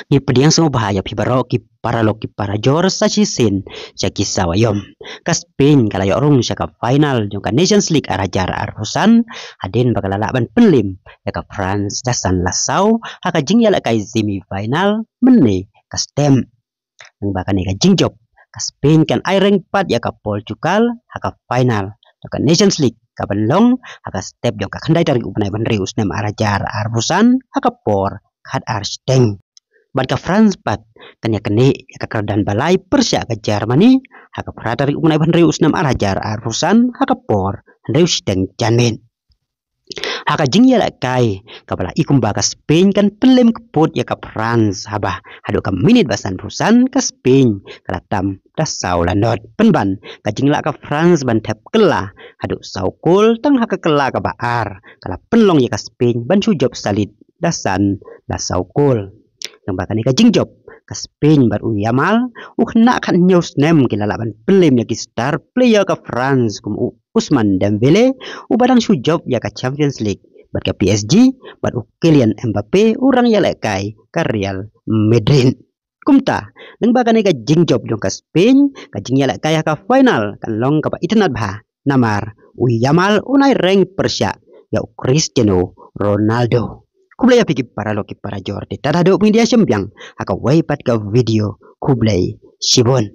Ni pediang semua bahaya pibaro ki para loki para jor sachi sin saki sawayom. Ka Spain kala yorung saka final jong ka Nations League arajar arhusan hadin bakal laban penlim ya ka France dasan lasau haka jing yala kai semi final menne ka stem nang bakal ni ka jingjob ka Spain kan ai rank 4 ya ka Portugal haka final jong ka Nations League ka benlong haka step jong ka khandai dari upanai ban reus nem arajar arhusan haka por khat arsteng Ban ka France pat tanya kene ya ka kerdan balai persya ka Germany haka pradari unai ban reus nam arajar arusan haka por reus dan jamin haka jing ya kai ka bala ikum ba ka Spain kan pelem keput ya ka France habah hadu ka minit basan rusan ka Spain kala tam da sau landot penban ka jing la ka France ban tap kela hadu sau kul tang haka kela ka baar kala penlong ya ka Spain ban job salit dasan da sau kul yang bakal ka jingjob ka Spain bar Yamal ukna kan news nem kilalaban pelem ya ki star player ka France kum Usman Dembele ubadang job ya ka Champions League bar ka PSG bar Kylian Mbappe urang ya lekai ka Real Madrid kumta nang bakal ka jingjob dong ka Spain ka jing ya lekai ka final kan long ka itnat bah namar Yamal unai rank persya ya Cristiano Ronaldo Kublai pikir para loki para jor de tada do media sembiang haka wai pat ka video kublai sibon